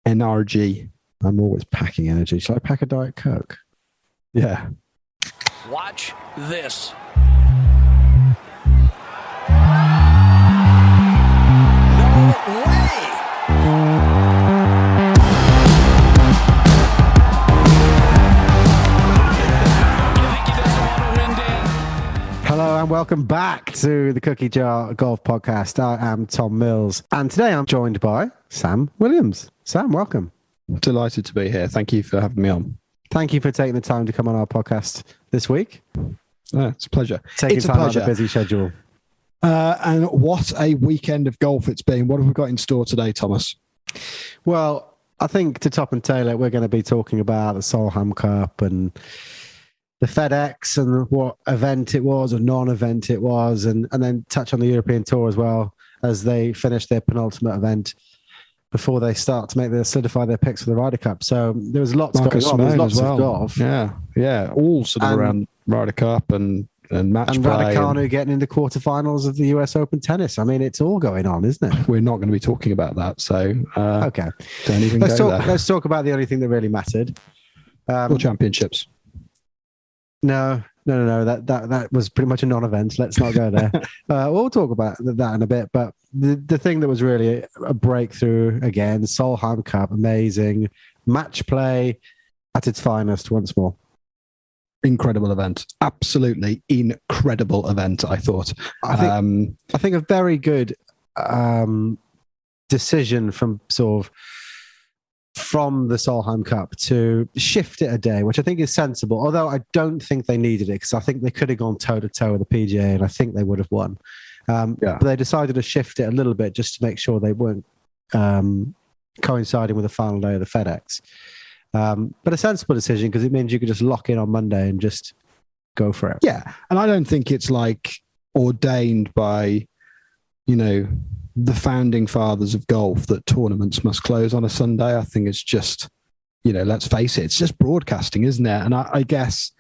NRG. I'm always packing energy. Shall I pack a Diet Coke? Yeah. Watch this. No way! Hello and welcome back to the Cookie Jar Golf Podcast. I am Tom Mills, and today I'm joined by Sam Williams. Sam, welcome. Delighted to be here. Thank you for having me on. Thank you for taking the time to come on our podcast this week. It's a pleasure. Taking It's a time out of pleasure. the busy schedule. And what a weekend of golf it's been. What have we got in store today, Thomas? Well, I think to top and tail it, we're going to be talking about the Solheim Cup and the FedEx and what event it was or non-event it was, and then touch on the European Tour as well as they finish their penultimate event before they start to solidify their picks for the Ryder Cup. So there was lots going on. There's lots of golf. Yeah, all sort of around Ryder Cup and match and play. Raducanu getting into quarterfinals of the US Open tennis. I mean, it's all going on, isn't it? We're not going to be talking about that, so okay. Don't even go there. Let's talk about the only thing that really mattered. World Championships. No. That was pretty much a non-event. Let's not go there. We'll talk about that in a bit. But the thing that was really a breakthrough again, Solheim Cup, amazing match play at its finest once more. Incredible event. Absolutely incredible event, I thought. I think a very good decision from the Solheim Cup to shift it a day, which I think is sensible, although I don't think they needed it because I think they could have gone toe-to-toe with the PGA and I think they would have won. But they decided to shift it a little bit just to make sure they weren't coinciding with the final day of the FedEx. But a sensible decision because it means you could just lock in on Monday and just go for it. Yeah, and I don't think it's like ordained by, the founding fathers of golf that tournaments must close on a Sunday. I think it's just, let's face it, it's just broadcasting, isn't it? And I guess,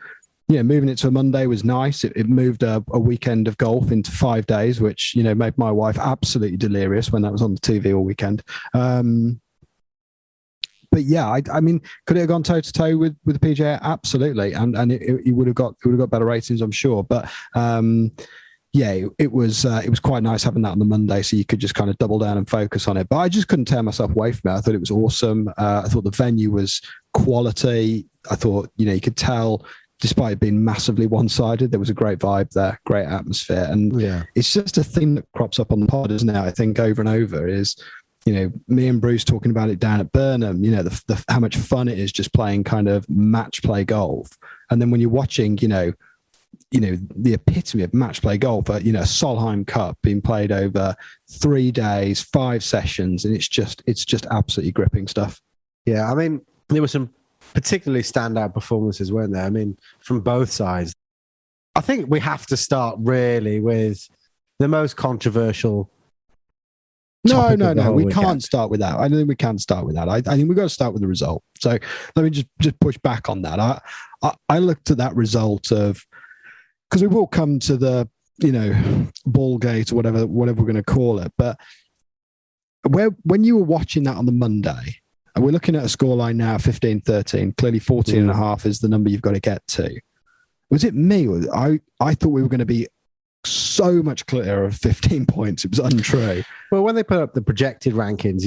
moving it to a Monday was nice. It moved a weekend of golf into 5 days, which, made my wife absolutely delirious when that was on the TV all weekend. But yeah, I mean, could it have gone toe to toe with the PGA? Absolutely, and it would have got better ratings, I'm sure. But it was quite nice having that on the Monday, so you could just kind of double down and focus on it. But I just couldn't tear myself away from it. I thought it was awesome. I thought the venue was quality. I thought you could tell, despite it being massively one-sided, there was a great vibe there, great atmosphere, and it's just a thing that crops up on the pod, isn't it? I think over and over is. Me and Bruce talking about it down at Burnham, the how much fun it is just playing kind of match play golf. And then when you're watching, the epitome of match play golf, a Solheim Cup being played over 3 days, 5 sessions, and it's just absolutely gripping stuff. Yeah, I mean, there were some particularly standout performances, weren't there? I mean, from both sides. I think we have to start really with the most controversial. No. We can't start with that. I don't think we can start with that. I think we've got to start with the result. So let me just push back on that. I looked at that result of, because we will come to the, ball gate or whatever we're going to call it. But when you were watching that on the Monday, and we're looking at a scoreline now, 15-13, clearly 14 and a half is the number you've got to get to. Was it me? I thought we were going to be so much clearer of 15 points. It was untrue. Well, when they put up the projected rankings,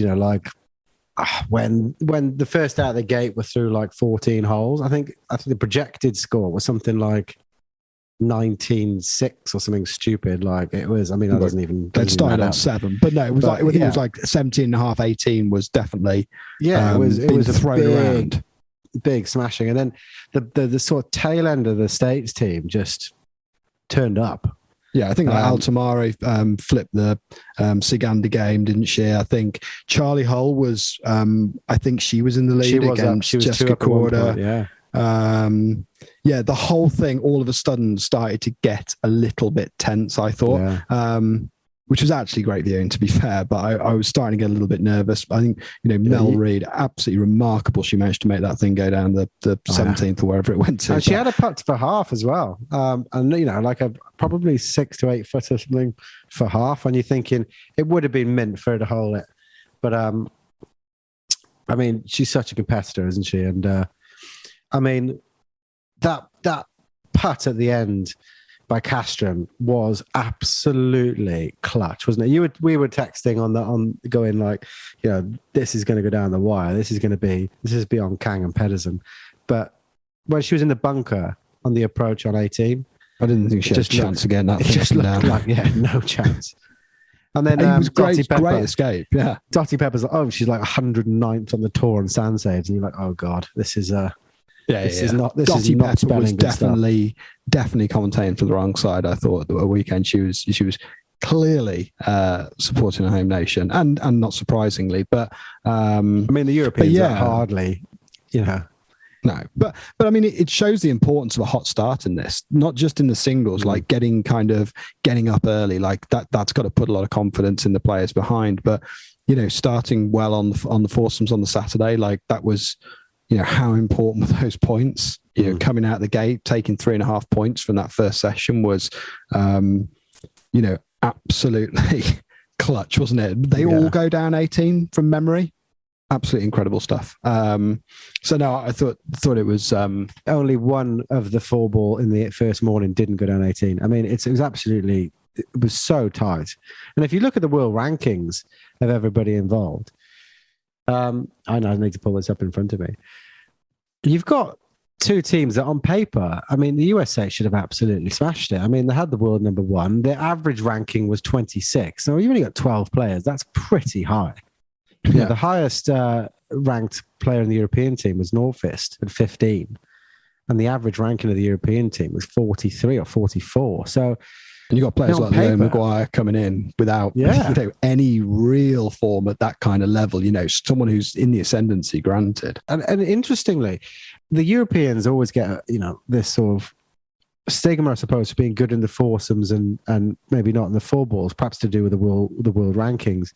when the first out of the gate were through like 14 holes, I think the projected score was something like 19-6 or something stupid. Like it was. I mean, that doesn't even. They'd started on 7, but no, it was it was like 17 and a half, 18 was definitely. Yeah, it was a thrown around. Big smashing, and then the sort of tail end of the States team just turned up. Yeah, I think Altamari flipped the Sigander game, didn't she? I think Charlie Hull was, I think she was in the lead against Jessica Korda. The whole thing all of a sudden started to get a little bit tense, I thought. which was actually great viewing, to be fair. But I was starting to get a little bit nervous. I think, Mel Reid, absolutely remarkable. She managed to make that thing go down the 17th or wherever it went to. And she had a putt for half as well. And, like a probably 6 to 8 foot or something for half. And you're thinking it would have been mint for her to hole it. But I mean, she's such a competitor, isn't she? And I mean, that putt at the end by Castron was absolutely clutch, wasn't it? We were texting on going like, this is going to go down the wire. This is beyond Kang and Pedersen. But when she was in the bunker on the approach on 18, I didn't think she had a chance again. That just looked like, no chance. And then it was great escape. Yeah, Dottie Pepper's like, she's like 109th on the tour on sand saves, and you're like, oh god, this is not Dottie Pepper was definitely commentating for the wrong side. I thought the weekend she was clearly supporting her home nation, and not surprisingly, but I mean the Europeans are hardly, No, but I mean, it shows the importance of a hot start in this, not just in the singles, like getting up early, like that's got to put a lot of confidence in the players behind. But, starting well on the foursomes on the Saturday, like that was, how important were those points? Coming out the gate, taking 3.5 points from that first session was, absolutely clutch, wasn't it? They all go down 18 from memory. Absolutely incredible stuff. So no, I thought it was only one of the 4-ball in the first morning didn't go down 18. I mean, it was so tight. And if you look at the world rankings of everybody involved, I know I need to pull this up in front of me. You've got two teams that on paper, I mean, the USA should have absolutely smashed it. I mean, they had the world number 1. Their average ranking was 26. So you only got 12 players. That's pretty high. Yeah, the highest ranked player in the European team was Nordqvist at 15, and the average ranking of the European team was 43 or 44. So, and you got players like Leo Maguire coming in without any real form at that kind of level. Someone who's in the ascendancy, granted. And interestingly, the Europeans always get this sort of stigma, I suppose, for being good in the foursomes and maybe not in the 4-balls, perhaps to do with the world rankings.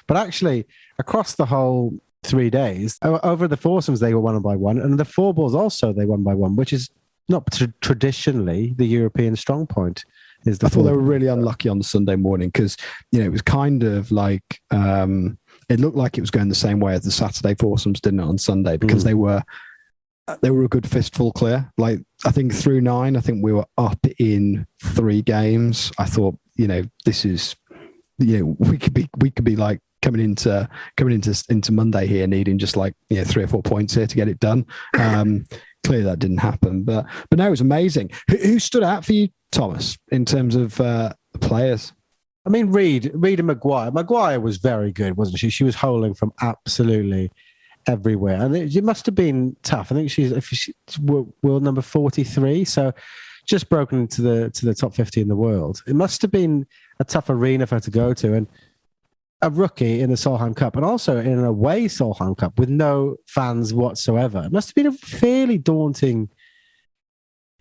But actually, across the whole 3 days, over the foursomes, they were won by 1. And the 4-balls also, they won by 1, which is not traditionally the European strong point. I thought they were really unlucky on the Sunday morning because, it was kind of like, it looked like it was going the same way as the Saturday foursomes, didn't it, on Sunday, because they were a good fistful clear. Like, I think through 9, I think we were up in 3 games. I thought, this is, we could be like coming into Monday here needing just like 3 or 4 points here to get it done. Clearly that didn't happen, but no, it was amazing. Who stood out for you, Thomas, in terms of players? I mean, Reed and Maguire. Maguire was very good, wasn't she? She was holing from absolutely everywhere, and it must have been tough. I think she's world number 43, so just broken into the top 50 in the world. It must have been a tough arena for her to go to, and a rookie in the Solheim Cup, and also in an away Solheim Cup with no fans whatsoever. It must have been a fairly daunting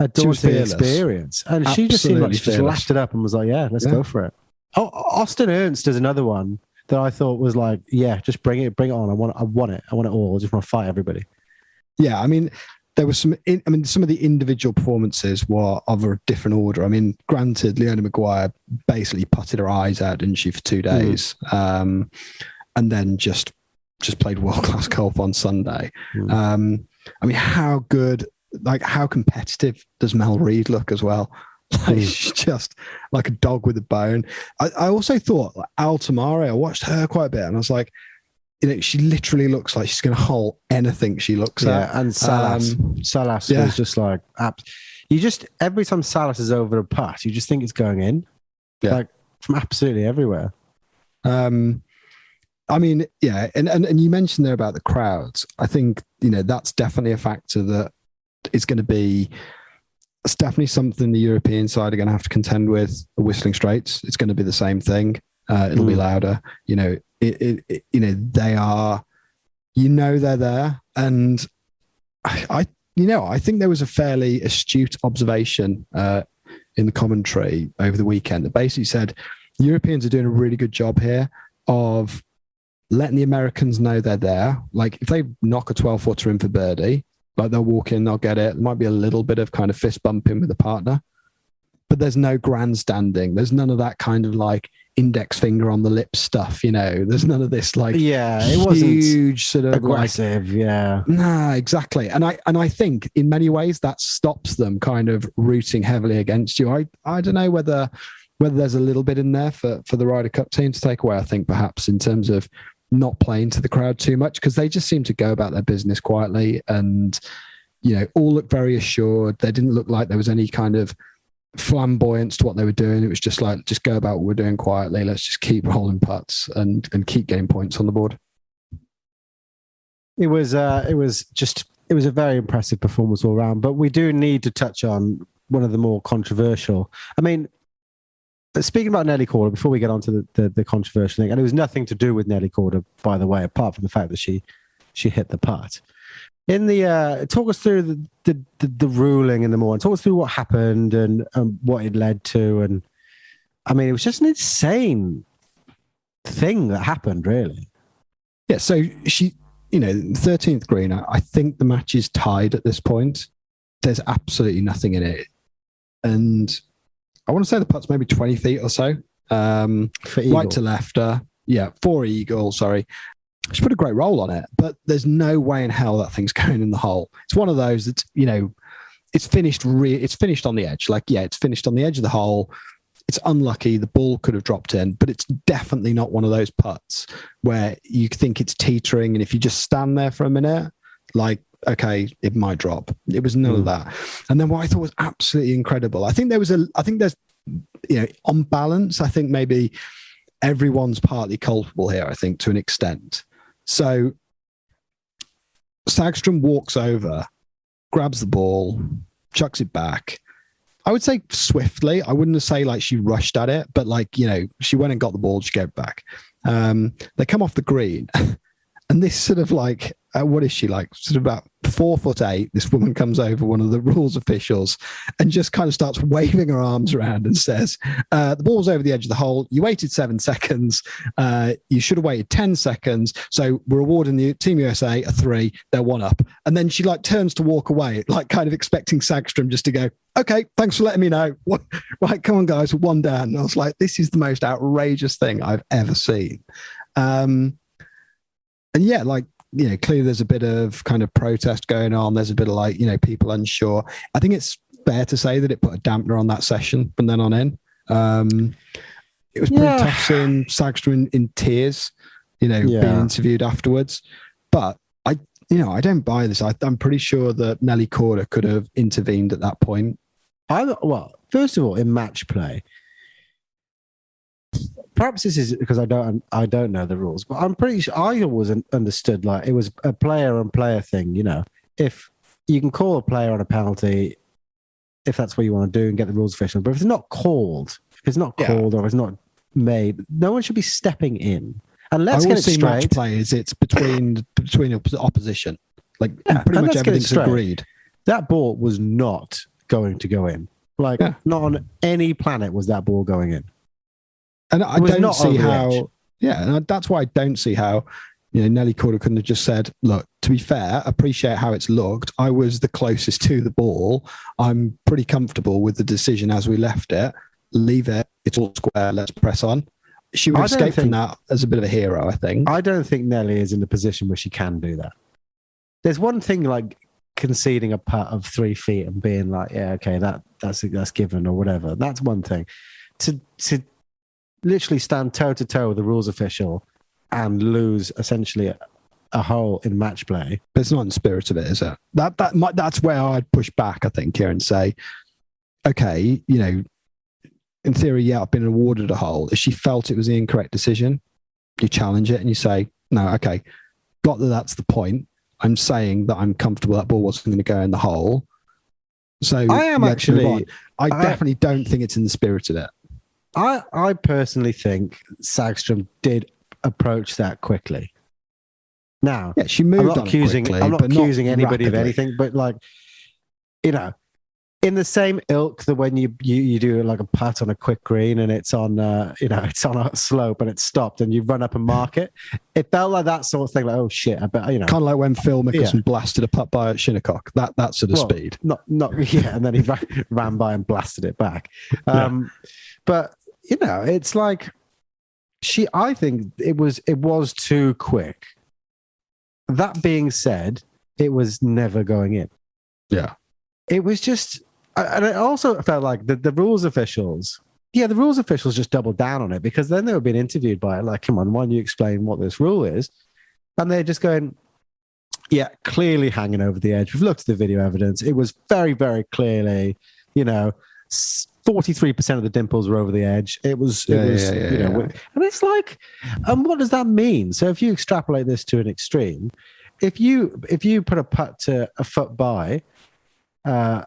experience. And she just seemed like she just lapped it up and was like, "Yeah, let's go for it." Oh, Austin Ernst is another one that I thought was like, yeah, just bring it on. I want it all. I just want to fight everybody. Yeah, I mean, there was some of the individual performances were of a different order. I mean, granted, Leona Maguire basically putted her eyes out, didn't she, for 2 days, and then just played world-class golf on Sunday. I mean, how good, like how competitive does Mel Reid look as well? Like, she's just like a dog with a bone. I also thought like, Al Tamari, I watched her quite a bit, and I was like, she literally looks like she's going to hole anything she looks at. And Salas was just like, you just, every time Salas is over a putt, you just think it's going in, like from absolutely everywhere. I mean, yeah, and you mentioned there about the crowds. I think that's definitely a factor that is going to be. It's definitely something the European side are going to have to contend with. The Whistling Straits, it's going to be the same thing. It'll be louder. They are. They're there, and I think there was a fairly astute observation in the commentary over the weekend that basically said the Europeans are doing a really good job here of letting the Americans know they're there. Like if they knock a 12-footer in for birdie. Like they'll walk in, they'll get it. There might be a little bit of kind of fist bumping with a partner, but there's no grandstanding. There's none of that kind of like index finger on the lip stuff. There's none of this like it wasn't huge sort of aggressive. Nah, exactly. And I think in many ways that stops them kind of rooting heavily against you. I don't know whether there's a little bit in there for the Ryder Cup team to take away. I think perhaps in terms of not playing to the crowd too much, because they just seem to go about their business quietly and, all look very assured. They didn't look like there was any kind of flamboyance to what they were doing. It was just like, just go about what we're doing quietly. Let's just keep rolling putts and keep getting points on the board. It was a very impressive performance all around, but we do need to touch on one of the more controversial. I mean, speaking about Nelly Korda, before we get on to the controversial thing, and it was nothing to do with Nelly Korda, by the way, apart from the fact that she hit the putt. In the talk us through the ruling in the morning. Talk us through what happened and what it led to. And I mean, it was just an insane thing that happened, really. Yeah. So she, 13th green. I think the match is tied at this point. There's absolutely nothing in it, and I want to say the putt's maybe 20 feet or so. Right to lefter. Yeah, for eagle, sorry. She put a great roll on it, but there's no way in hell that thing's going in the hole. It's one of those that's, it's finished it's finished on the edge. It's finished on the edge of the hole. It's unlucky. The ball could have dropped in, but it's definitely not one of those putts where you think it's teetering. And if you just stand there for a minute, okay, it might drop. It was none of that. And then what I thought was absolutely incredible, I think there's, on balance, I think maybe everyone's partly culpable here, I think, to an extent. So Sagström walks over, grabs the ball, chucks it back. I would say swiftly. I wouldn't say like she rushed at it, but she went and got the ball, she gave it back. They come off the green. And this sort of what is she like? Sort of about 4'8". This woman comes over, one of the rules officials, and just kind of starts waving her arms around and says, the ball's over the edge of the hole. You waited 7 seconds. You should have waited 10 seconds. So we're awarding the Team USA a 3. They're 1 up. And then she turns to walk away, kind of expecting Sagström just to go, okay, thanks for letting me know. Right, come on, guys, 1 down. And I was like, this is the most outrageous thing I've ever seen. And yeah, clearly there's a bit of kind of protest going on. There's a bit of people unsure. I think it's fair to say that it put a dampener on that session from then on in. It was pretty tough seeing Sagström in tears, being interviewed afterwards. But I don't buy this. I'm pretty sure that Nelly Korda could have intervened at that point. First of all, in match play, perhaps this is because I don't know the rules, but I'm pretty sure I always understood it was a player on player thing. If you can call a player on a penalty, if that's what you want to do and get the rules official, but if it's not called, or it's not made, no one should be stepping in. And let's get it straight. Match play is it's between opposition. Pretty much everything's agreed. That ball was not going to go in. Not on any planet was that ball going in. And I don't see how. Yeah, and that's why I don't see how. Nelly Korda couldn't have just said, "Look, to be fair, appreciate how it's looked. I was the closest to the ball. I'm pretty comfortable with the decision as we left it. Leave it. It's all square. Let's press on." She would escape from that as a bit of a hero, I think. I don't think Nelly is in a position where she can do that. There's one thing conceding a putt of 3 feet and being that's given or whatever. That's one thing. To literally stand toe to toe with the rules official and lose essentially a hole in match play. But it's not in the spirit of it, is it? That's where I'd push back, I think, here and say, okay, in theory, I've been awarded a hole. If she felt it was the incorrect decision, you challenge it and you say, no, okay, got that's the point. I'm saying that I'm comfortable that ball wasn't going to go in the hole. So I am actually. I definitely don't think it's in the spirit of it. I personally think Sagström did approach that quickly. Now, she moved on quickly. I'm not accusing anybody rapidly of anything, but in the same ilk that when you do a putt on a quick green and it's on it's on a slope and it's stopped and you run up and mark it, it felt like that sort of thing. Oh shit! I bet kind of like when Phil Mickelson blasted a putt by Shinnecock. That sort of speed. And then he ran by and blasted it back. But it's like I think it was too quick. That being said, it was never going in. Yeah. It was just, and it also felt like the rules officials, the rules officials just doubled down on it, because then they were being interviewed by it, like, come on, why don't you explain what this rule is? And they're just going, yeah, clearly hanging over the edge. We've looked at the video evidence. It was very, very clearly, 43% of the dimples were over the edge. It was, and it's like, what does that mean? So if you extrapolate this to an extreme, if you put a putt to a foot by, and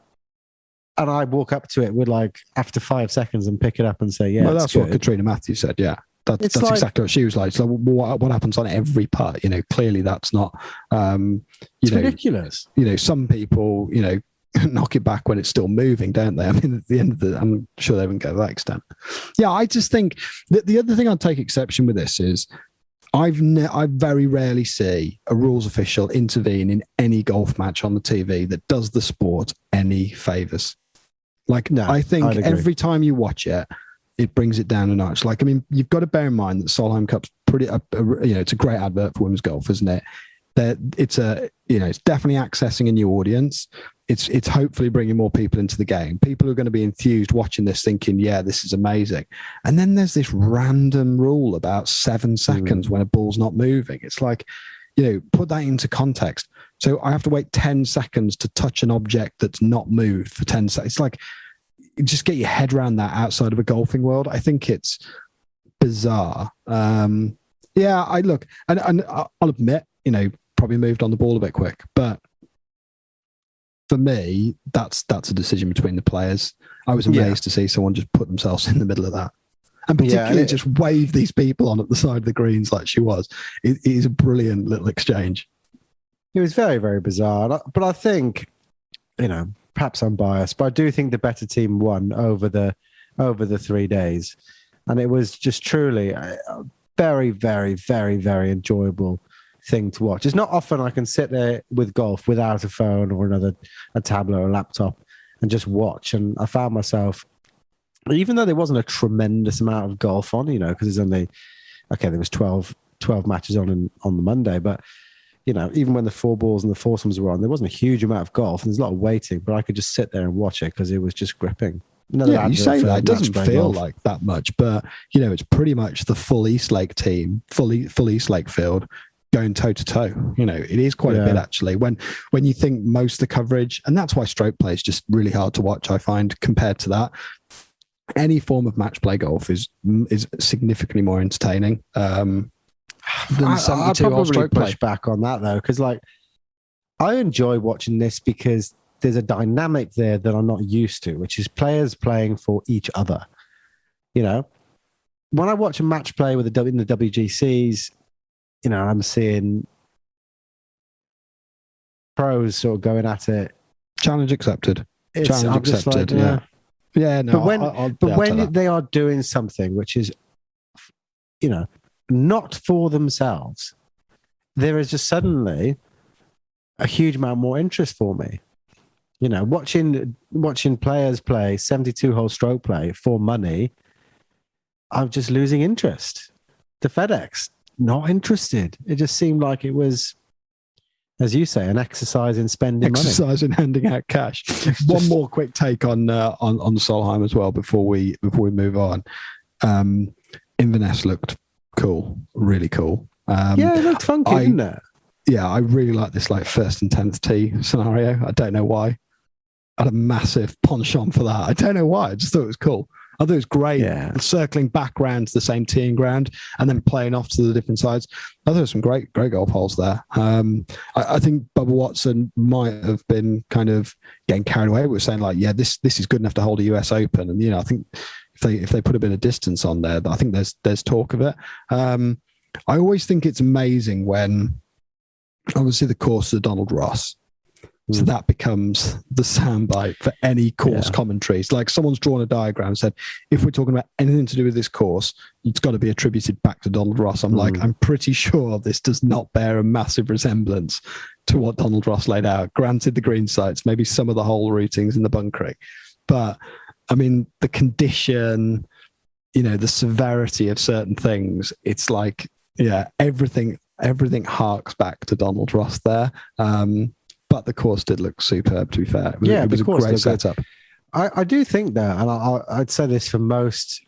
I walk up to it with, like, after 5 seconds and pick it up and say, yeah, well, that's good. what Katrina Matthews said. Yeah. That's like, exactly what she was like. So what happens on every putt? Clearly that's not, it's ridiculous. Some people, knock it back when it's still moving, don't they? I mean, at the end of I'm sure they wouldn't go to that extent. Yeah, I just think that the other thing I'd take exception with this is I very rarely see a rules official intervene in any golf match on the TV that does the sport any favors. Like, no, I think every time you watch it, it brings it down a notch. Like, I mean, you've got to bear in mind that Solheim Cup's pretty, it's a great advert for women's golf, isn't it? That it's definitely accessing a new audience. It's hopefully bringing more people into the game. People are going to be enthused watching this, thinking, yeah, this is amazing. And then there's this random rule about 7 seconds when a ball's not moving. It's like, put that into context. So I have to wait 10 seconds to touch an object that's not moved for 10 seconds. It's like, just get your head around that outside of a golfing world. I think it's bizarre. I look, and I'll admit, probably moved on the ball a bit quick, but for me, that's a decision between the players. I was amazed to see someone just put themselves in the middle of that, and particularly just wave these people on at the side of the greens like she was. It is a brilliant little exchange. It was very, very bizarre, but I think, perhaps I'm biased, but I do think the better team won over the 3 days, and it was just truly a very, very, very, very enjoyable thing to watch. It's not often I can sit there with golf without a phone or a tablet or a laptop and just watch. And I found myself, even though there wasn't a tremendous amount of golf on, because there's only, there was 12 matches on the Monday, but even when the 4 balls and the foursomes were on, there wasn't a huge amount of golf and there's a lot of waiting, but I could just sit there and watch it because it was just gripping. You say that, it doesn't feel like that much, but it's pretty much the full Eastlake team, full Eastlake field going toe to toe. It is quite a bit actually. When you think most of the coverage, and that's why stroke play is just really hard to watch, I find, compared to that. Any form of match play golf is significantly more entertaining. Than 72 I'd stroke probably push play. back on that though, because I enjoy watching this because there's a dynamic there that I'm not used to, which is players playing for each other. When I watch a match play in the WGCs, I'm seeing pros sort of going at it. Challenge accepted. Challenge accepted. Like, yeah. No. But when they are doing something which is, not for themselves, there is just suddenly a huge amount more interest for me. Watching players play 72-hole stroke play for money, I'm just losing interest. The FedEx, not interested. It just seemed like it was, as you say, an exercise in spending money. Exercise in handing out cash. One more quick take on Solheim as well before we move on. Inverness looked cool, really cool. It looked funky, didn't it? Yeah, I really like this first and 10th tee scenario. I don't know why. I had a massive penchant for that. I don't know why. I just thought it was cool. I thought it was great. Yeah. Circling back round to the same teeing ground and then playing off to the different sides. I thought there were some great golf holes there. I think Bubba Watson might have been kind of getting carried away. We were saying this is good enough to hold a US Open. And, I think if they put a bit of distance on there, I think there's talk of it. I always think it's amazing when, obviously, the course of Donald Ross. So that becomes the soundbite for any course commentaries. Like someone's drawn a diagram and said, if we're talking about anything to do with this course, it's got to be attributed back to Donald Ross. I'm pretty sure this does not bear a massive resemblance to what Donald Ross laid out. Granted, the green sites, maybe some of the hole routings in the bunkering. But, I mean, the condition, the severity of certain things, it's like, everything harks back to Donald Ross there. But the course did look superb, to be fair. It was a great setup. I do think that, and I'd say this for most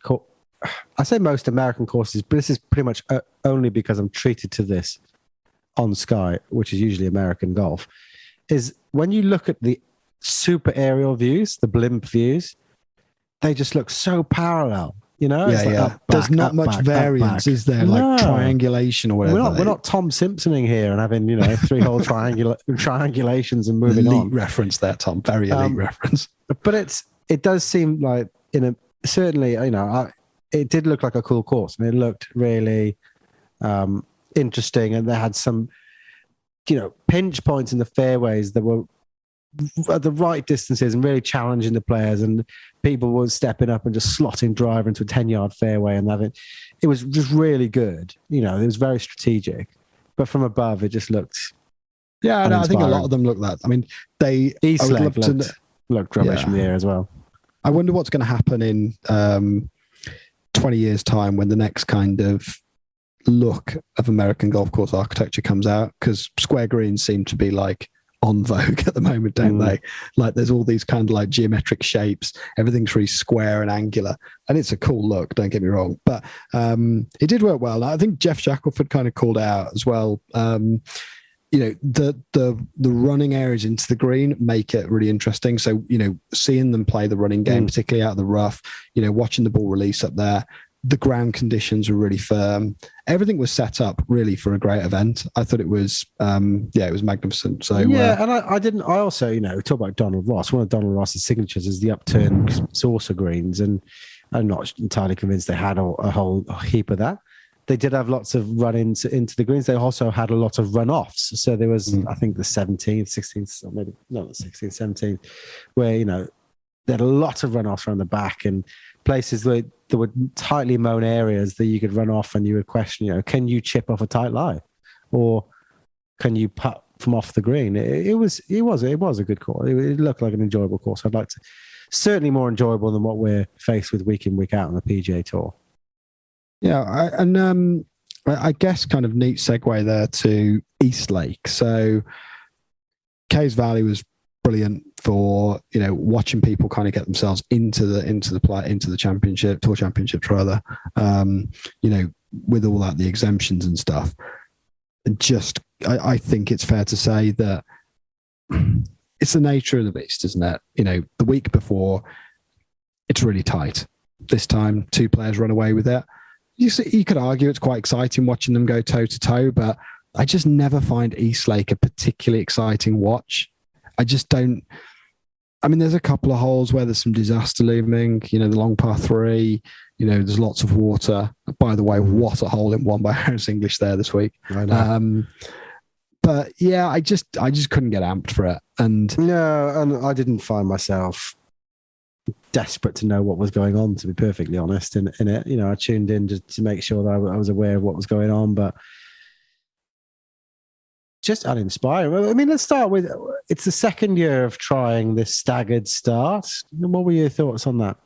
American courses, but this is pretty much only because I'm treated to this on Sky, which is usually American golf, is when you look at the super aerial views, the blimp views, they just look so parallel. There's not much variance, is there? Like triangulation or whatever. We're not Tom Simpsoning here and having 3-hole triangulations and moving elite on. Reference there, Tom. Very elite reference. But it does seem like certainly it did look like a cool course, and it looked really interesting, and they had some pinch points in the fairways that were at the right distances and really challenging the players, and people were stepping up and just slotting driver into a 10-yard fairway, and it was just really good. It was very strategic, but from above it just looked I think a lot of them look that. I mean, East Lake looked rubbish from the air as well. I wonder what's going to happen in 20 years time when the next kind of look of American golf course architecture comes out, because square greens seem to be like on vogue at the moment, don't they? Like there's all these kind of like geometric shapes, everything's really square and angular, and it's a cool look, don't get me wrong, but it did work well. I think Jeff Shackelford kind of called it out as well. The running areas into the green make it really interesting, so seeing them play the running game, particularly out of the rough, watching the ball release up there, the ground conditions were really firm. Everything was set up really for a great event. I thought it was, it was magnificent. So and I also, talk about Donald Ross. One of Donald Ross's signatures is the upturned saucer greens, and I'm not entirely convinced they had a whole heap of that. They did have lots of run-ins into the greens. They also had a lot of run-offs. So there was, I think, the 17th, 16th, or maybe not the 16th, 17th, where, they had a lot of run-offs around the back, and places where there were tightly mown areas that you could run off, and you would question, can you chip off a tight lie, or can you putt from off the green? It was a good course. It looked like an enjoyable course. I'd like to, certainly more enjoyable than what we're faced with week in, week out on the PGA Tour. Yeah, I guess kind of neat segue there to East Lake. So Caves Valley was brilliant for watching people kind of get themselves into the championship, tour championships rather. With all that, the exemptions and stuff. Just I think it's fair to say that it's the nature of the beast, isn't it? The week before, it's really tight. This time, 2 players run away with it. You could argue it's quite exciting watching them go toe to toe, but I just never find East Lake a particularly exciting watch. I just don't. I mean, there's a couple of holes where there's some disaster looming. The long par 3. There's lots of water. By the way, what a hole in one by Harris English there this week. I know. But yeah, I just couldn't get amped for it. And I didn't find myself desperate to know what was going on, to be perfectly honest, in it. I tuned in just to make sure that I was aware of what was going on, but just uninspiring. I mean, let's start with, it's the second year of trying this staggered start. What were your thoughts on that?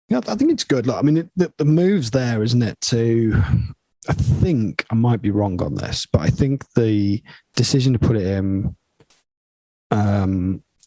Yeah, I think it's good. Look, I mean, the move's there, isn't it? I think I might be wrong on this, but I think the decision to put it in,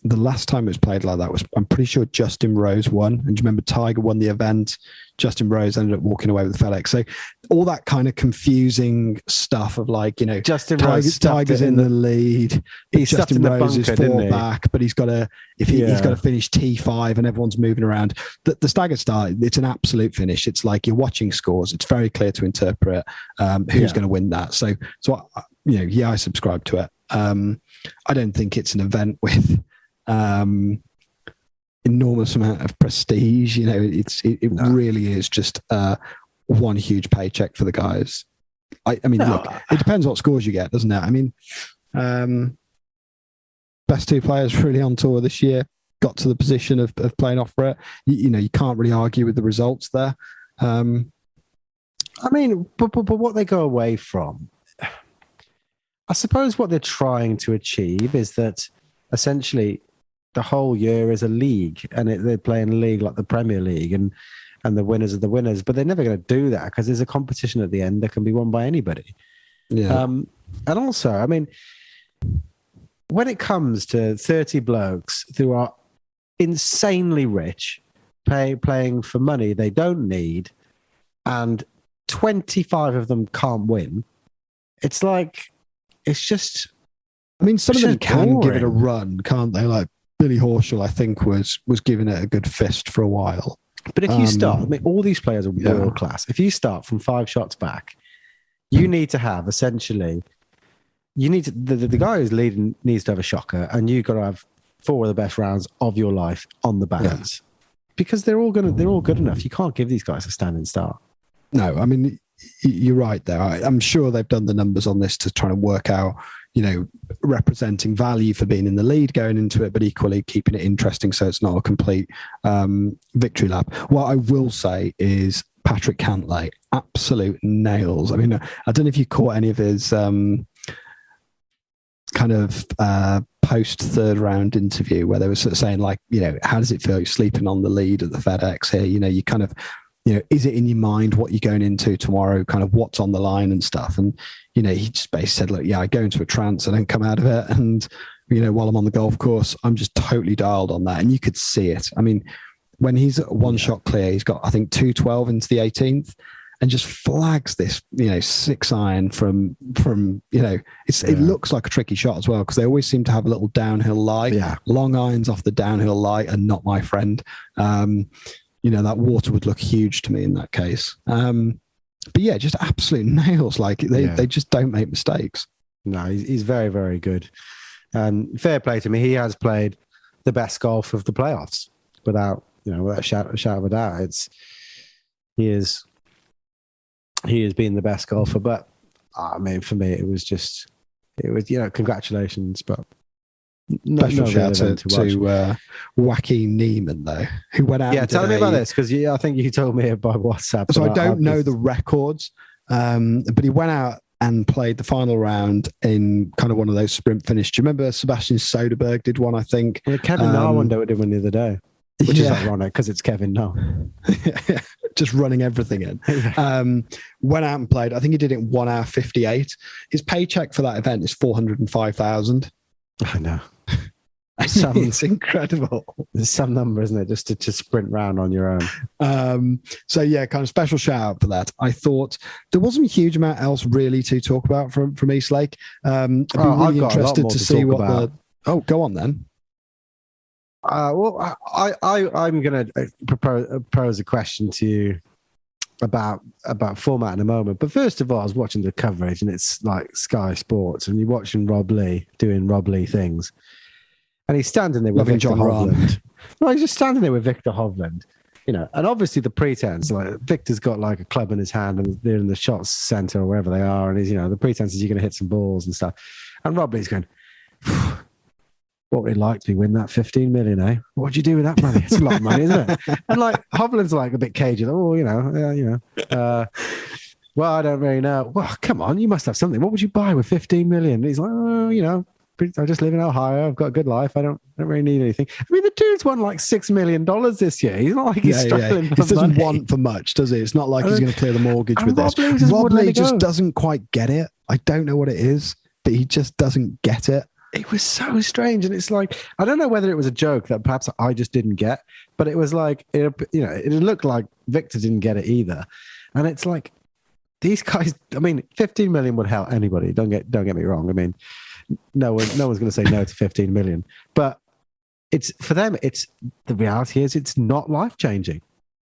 the last time it was played like that was, I'm pretty sure Justin Rose won. And do you remember Tiger won the event? Justin Rose ended up walking away with the FedEx. So all that kind of confusing stuff of like, Tiger's in the lead. Justin Rose is 4 back, but he's got to finish T5 and everyone's moving around. The staggered start, it's an absolute finish. It's like you're watching scores. It's very clear to interpret who's going to win that. So I subscribe to it. I don't think it's an event with enormous amount of prestige. It really is just one huge paycheck for the guys. Look, it depends what scores you get, doesn't it? I mean, best 2 players really on tour this year got to the position of playing off for it. You can't really argue with the results there. But what they go away from, I suppose what they're trying to achieve is that essentially the whole year is a league, and they're playing a league like the Premier League, and and the winners are the winners. But they're never going to do that because there's a competition at the end that can be won by anybody. Yeah. And also, I mean, when it comes to 30 blokes who are insanely rich, playing for money they don't need, and 25 of them can't win, it's like, it's just... I mean, some of them can give it a boring. run, can't they? Like Billy Horschel, I think, was giving it a good fist for a while. But if you start, I mean, all these players are world class. If you start from 5 shots back, you need to have essentially, the guy who's leading needs to have a shocker, and you've got to have 4 of the best rounds of your life on the balance, because they're all good enough. You can't give these guys a standing start. No, I mean, you're right there. I'm sure they've done the numbers on this to try and work out, representing value for being in the lead going into it, but equally keeping it interesting so it's not a complete victory lap. What I will say is Patrick Cantlay, absolute nails. I mean, I don't know if you caught any of his kind of post third round interview where they were sort of saying, like, how does it feel you're sleeping on the lead at the FedEx here? You kind of, is it in your mind what you're going into tomorrow, kind of what's on the line and stuff? And, he just basically said, look, I go into a trance, I don't come out of it. And, while I'm on the golf course, I'm just totally dialed on that. And you could see it. I mean, when he's one shot clear, he's got, I think, 212 into the 18th and just flags this, 6 iron from it looks like a tricky shot as well, because they always seem to have a little downhill lie. Yeah. Long irons off the downhill lie are not my friend. That water would look huge to me in that case. But yeah, just absolute nails. Like they just don't make mistakes. No, he's very, very good. And fair play to me. He has played the best golf of the playoffs without a shadow of a doubt. He has been the best golfer. But I mean, for me, it was congratulations, but special shout to Joaquin Neiman, though, who went out. Yeah, tell me about this, because I think you told me by WhatsApp. So I don't know the records, but he went out and played the final round in kind of one of those sprint finishes. Do you remember Sebastian Soderberg did one, I think? Well, Kevin Na did one the other day, which is ironic because it's Kevin Na. Just running everything in. Went out and played. I think he did it in 1 hour 58. His paycheck for that event is $405,000. I know. It's incredible. There's some number, isn't it, just to sprint round on your own. So yeah, kind of special shout out for that. I thought there wasn't a huge amount else really to talk about from Eastlake. I'd be really interested to see what go on then. Well, I'm going to propose a question to you about format in a moment. But first of all, I was watching the coverage, and it's like Sky Sports, and you're watching Rob Lee doing Rob Lee things. And he's standing there with Victor Hovland. Well, he's just standing there with Victor Hovland, and obviously the pretense, like Victor's got like a club in his hand and they're in the shots center or wherever they are. And he's, the pretense is you're going to hit some balls and stuff. And Rob Lee's going, what would it like to win that 15 million, eh? What'd you do with that money? It's a lot of money, isn't it? And like Hovland's like a bit cagey. Well, I don't really know. Well, come on, you must have something. What would you buy with 15 million? And he's like, I just live in Ohio. I've got a good life. I don't really need anything. I mean, the dude's won like $6 million this year. He's not like he's struggling. He doesn't want for much, does he? It's not like he's going to clear the mortgage with this. Rob Lee just doesn't quite get it. I don't know what it is, but he just doesn't get it. It was so strange, and it's like, I don't know whether it was a joke that perhaps I just didn't get, but it was like it looked like Victor didn't get it either, and it's like these guys. I mean, 15 million would help anybody. Don't get me wrong. I mean, no one's going to say no to 15 million, but it's for them. It's the reality is it's not life changing.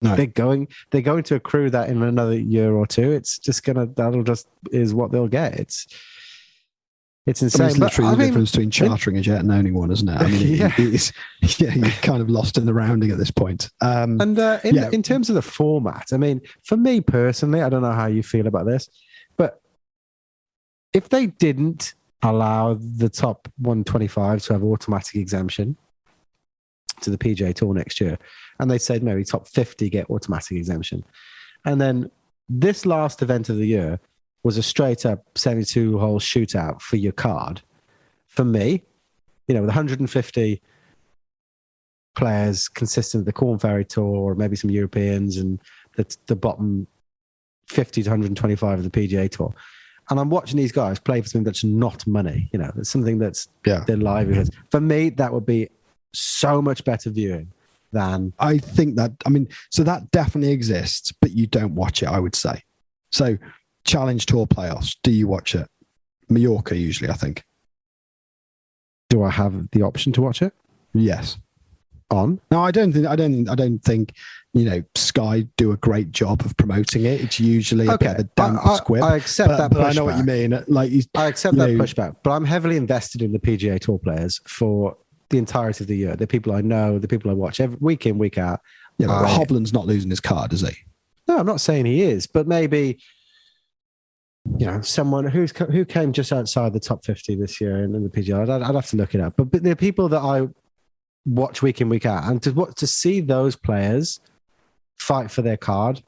No. They're going to accrue that in another year or two. It's just that'll just is what they'll get. It's insane. It's literally the difference between chartering a jet and owning one, isn't it? I mean, you're kind of lost in the rounding at this point. In terms of the format, I mean, for me personally, I don't know how you feel about this, but if they didn't allow the top 125 to have automatic exemption to the PGA Tour next year, and they said maybe top 50 get automatic exemption, and then this last event of the year was a straight up 72-hole shootout for your card. For me, with 150 players consistent of the Corn Ferry Tour, or maybe some Europeans, and the bottom 50 to 125 of the PGA Tour. And I'm watching these guys play for something that's not money. You know, it's something that's their livelihoods. For me, that would be so much better viewing than... I think that, so that definitely exists, but you don't watch it, I would say. So Challenge Tour playoffs, do you watch it? Mallorca usually, I think. Do I have the option to watch it? Yes. On? No, I don't think Sky do a great job of promoting it. It's usually a bit of a damp squib. I accept that pushback. I know what you mean. I accept that pushback, but I'm heavily invested in the PGA Tour players for the entirety of the year. The people I know, the people I watch every week in, week out. Yeah, but Hovland's not losing his card, is he? No, I'm not saying he is, but maybe someone who came just outside the top 50 this year in the PGA. I'd have to look it up. But the people that I watch week in, week out, and to see those players fight for their card,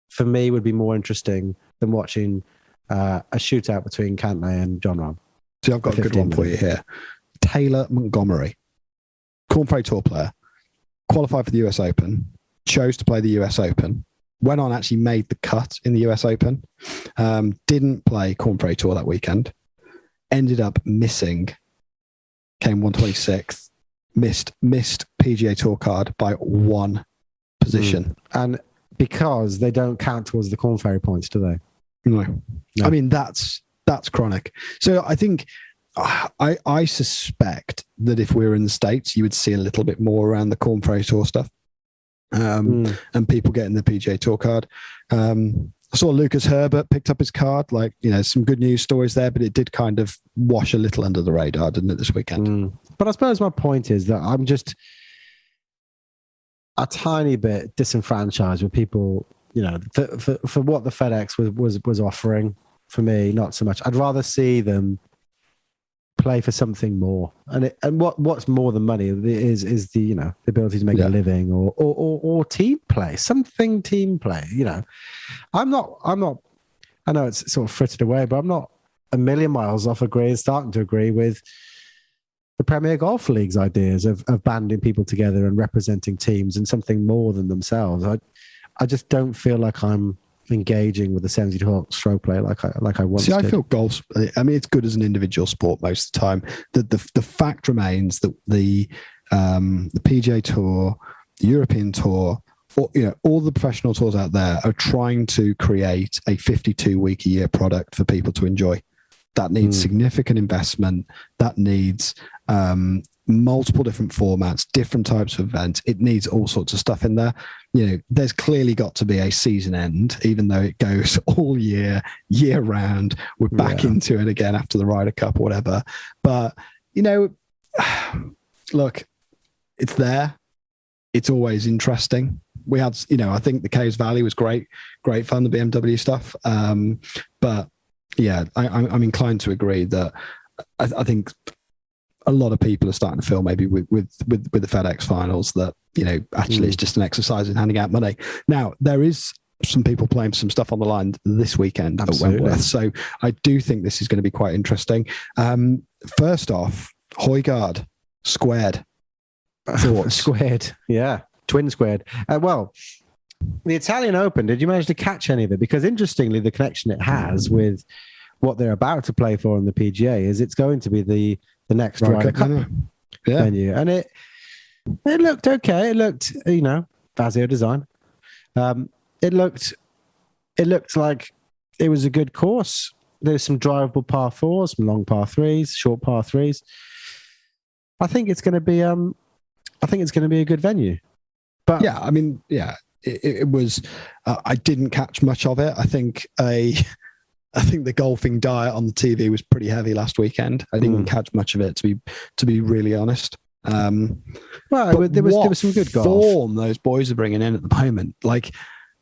for me, would be more interesting than watching a shootout between Cantlay and John Rahm. See, I've got a good one for you here. Taylor Montgomery, Corn Ferry Tour player, qualified for the US Open, chose to play the US Open, went on, actually made the cut in the US Open, didn't play Corn Ferry Tour that weekend, ended up missing, came 126th, missed PGA Tour card by one position. And because they don't count towards the Corn Ferry points, do they? No. I mean, that's chronic. So I think I suspect that if we were in the States, you would see a little bit more around the Corn Ferry Tour stuff, and people getting the PGA Tour card. I saw Lucas Herbert picked up his card, some good news stories there, but it did kind of wash a little under the radar, didn't it, this weekend? But I suppose my point is that I'm just a tiny bit disenfranchised with people, for what the FedEx was offering. For me, not so much. I'd rather see them play for something more, and what's more than money is the the ability to make a living or team play, something team play. I'm not. I know it's sort of frittered away, but I'm not a million miles off starting to agree with the Premier Golf League's ideas of banding people together and representing teams and something more than themselves. I just don't feel like I'm engaging with the 72-hole stroke play like I once did. I feel golf's, it's good as an individual sport most of the time. The fact remains that the PGA Tour, the European Tour, all the professional tours out there are trying to create a 52-week-a-year product for people to enjoy. That needs significant investment. That needs multiple different formats, different types of events. It needs all sorts of stuff in there. There's clearly got to be a season end, even though it goes all year round. We're back into it again after the Ryder Cup or whatever. But, look, it's there. It's always interesting. We had, I think the Caves Valley was great fun, the BMW stuff. But yeah, I'm inclined to agree that I think a lot of people are starting to feel maybe with the FedEx finals that, actually it's just an exercise in handing out money. Now, there is some people playing some stuff on the line this weekend at Wentworth. So I do think this is going to be quite interesting. First off, Højgaard squared. Squared, yeah. Twin squared. Well, the Italian Open, did you manage to catch any of it? Because interestingly, the connection it has with what they're about to play for on the PGA is it's going to be the next Ryder Cup venue. And it looked okay. It looked, Fazio design. It looked like it was a good course. There's some drivable par fours, some long par threes, short par threes. I think it's going to be a good venue. But it was. I didn't catch much of it. I think the golfing diet on the TV was pretty heavy last weekend. I didn't catch much of it, to be really honest. Well, there was some good golf form those boys are bringing in at the moment. Like,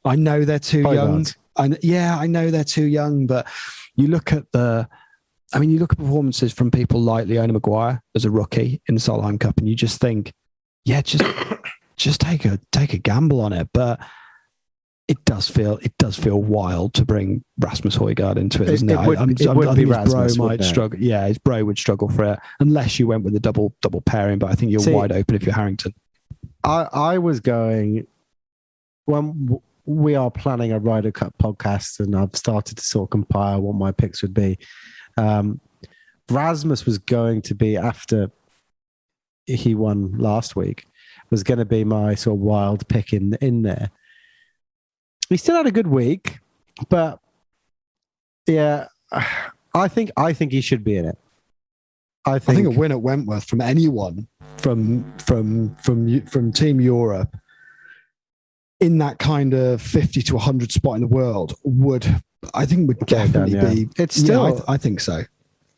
I know they're too young. I know they're too young, but you look at performances from people like Leona Maguire as a rookie in the Solheim Cup, and you just think, just take a gamble on it. But it does feel wild to bring Rasmus Højgaard into it, doesn't it? It would be Rasmus, his bro might struggle. Yeah, his bro would struggle for it unless you went with a double pairing. But I think you're wide open if you're Harrington. I was going when we are planning a Ryder Cup podcast, and I've started to sort of compile what my picks would be. Rasmus was going to be, after he won last week, was going to be my sort of wild pick in there. He still had a good week, but yeah, I think he should be in it. I think a win at Wentworth from anyone from Team Europe in that kind of 50 to 100 spot in the world would definitely be. It's still, I think so.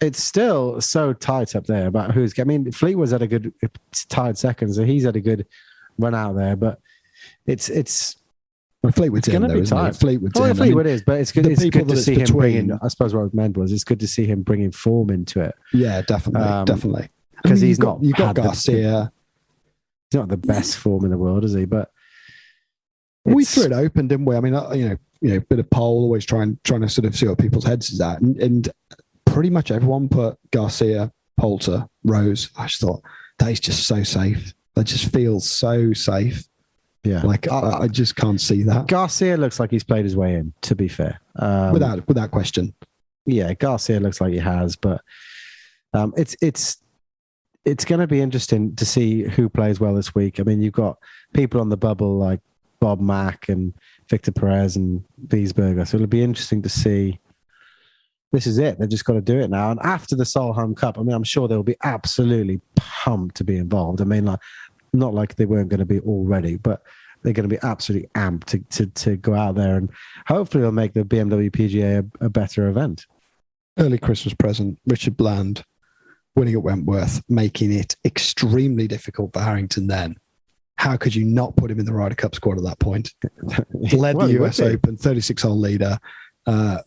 It's still so tight up there about who's. I mean, Fleetwood's had a good tied second, so he's had a good run out there. But it's well, Fleetwood's going to be tight. Fleetwood is, but it's good. It's good to see him bringing. I suppose what I meant was it's good to see him bringing form into it. Yeah, definitely. Because you've got Garcia. He's not the best form in the world, is he? But we threw it open, didn't we? I mean, bit of poll, always trying to sort of see what people's heads is at, and pretty much everyone put Garcia, Poulter, Rose. I just thought that is just so safe. That just feels so safe. Yeah, like I just can't see that. Garcia looks like he's played his way in. To be fair, without question. Yeah, Garcia looks like he has, but it's going to be interesting to see who plays well this week. I mean, you've got people on the bubble like Bob Mack and Victor Perez and Wiesberger, so it'll be interesting to see. This is it. They've just got to do it now. And after the Solheim Cup, I mean, I'm sure they'll be absolutely pumped to be involved. I mean, like, not like they weren't going to be already, but they're going to be absolutely amped to go out there, and hopefully they'll make the BMW PGA a better event. Early Christmas present, Richard Bland winning at Wentworth, making it extremely difficult for Harrington then. How could you not put him in the Ryder Cup squad at that point? Led the US Open, 36-hole leader,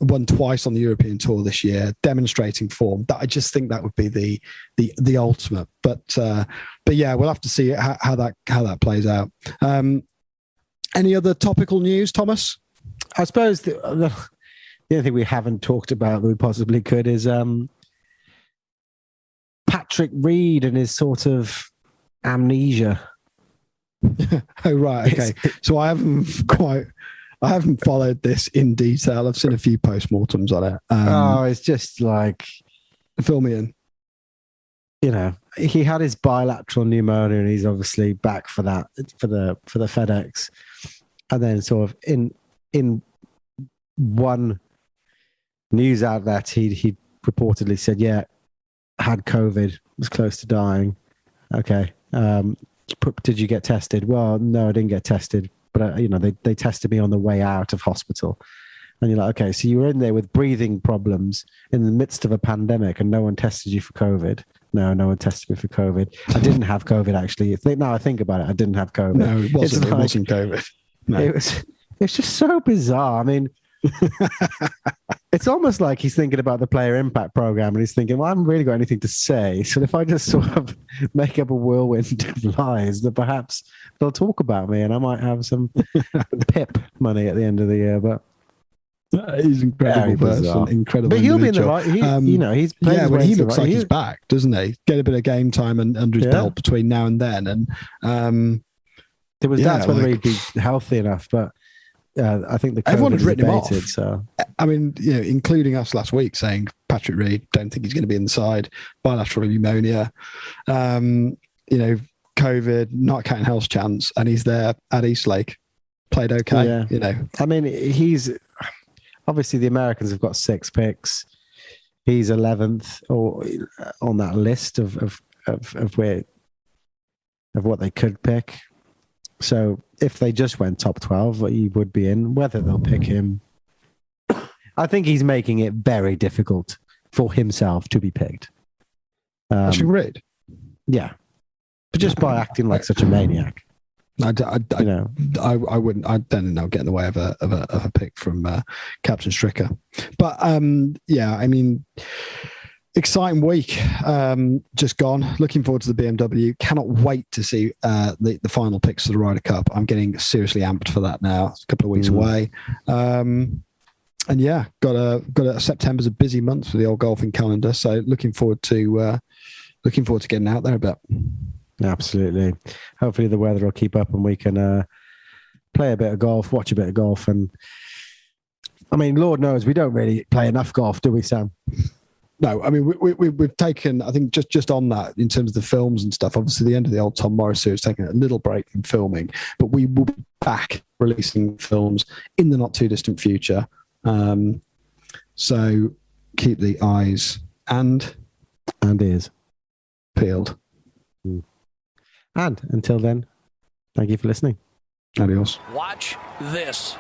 won twice on the European Tour this year, demonstrating form. That I just think that would be the ultimate. But yeah, we'll have to see how that plays out. Any other topical news, Thomas? I suppose the only thing we haven't talked about that we possibly could is Patrick Reed and his sort of amnesia. Oh right, okay. So I haven't followed this in detail. I've seen a few postmortems on it. It's just like, fill me in. He had his bilateral pneumonia, and he's obviously back for that for the FedEx. And then sort of in one news outlet, he reportedly said, "Yeah, had COVID, was close to dying." Okay. Did you get tested? Well, no, I didn't get tested, but they tested me on the way out of hospital. And you're like, okay, so you were in there with breathing problems in the midst of a pandemic, and no one tested you for COVID. No one tested me for COVID. I didn't have COVID, actually. Now I think about it, I didn't have COVID. No, it wasn't COVID. No. It's just so bizarre. I mean, it's almost like he's thinking about the player impact program, and he's thinking, well, I haven't really got anything to say. So if I just sort of make up a whirlwind of lies, that perhaps they'll talk about me, and I might have some PIP money at the end of the year. But he's an incredible person, incredible. But he'll individual. be in the right. He's played his way he looks right. like he's back, doesn't he? Get a bit of game time under his belt between now and then, and there was doubts whether he'd be healthy enough, but. I think everyone had written debated, him off. So I mean, including us last week, saying Patrick Reed, don't think he's going to be inside. Bilateral pneumonia, COVID, not counting Hell's chance, and he's there at Eastlake. Played okay, I mean, he's obviously the Americans have got 6 picks. He's 11th or on that list of what they could pick. So if they just went top 12, he would be in. Whether they'll pick him, I think he's making it very difficult for himself to be picked. Patrick Reed, yeah, but just by acting like such a maniac. I wouldn't. I don't think they'll get in the way of a pick from Captain Stricker. But yeah, I mean. Exciting week, just gone. Looking forward to the BMW. Cannot wait to see the final picks of the Ryder Cup. I'm getting seriously amped for that now. It's a couple of weeks away, and yeah, got a September's a busy month for the old golfing calendar. So looking forward to getting out there a bit. Absolutely. Hopefully the weather will keep up and we can play a bit of golf, watch a bit of golf. And I mean, Lord knows we don't really play enough golf, do we, Sam? No, I mean, we've taken, I think, just on that, in terms of the films and stuff, obviously the end of the old Tom Morris series, taking a little break from filming, but we will be back releasing films in the not too distant future. So keep the eyes and ears peeled. And until then, thank you for listening. Adios. Watch this.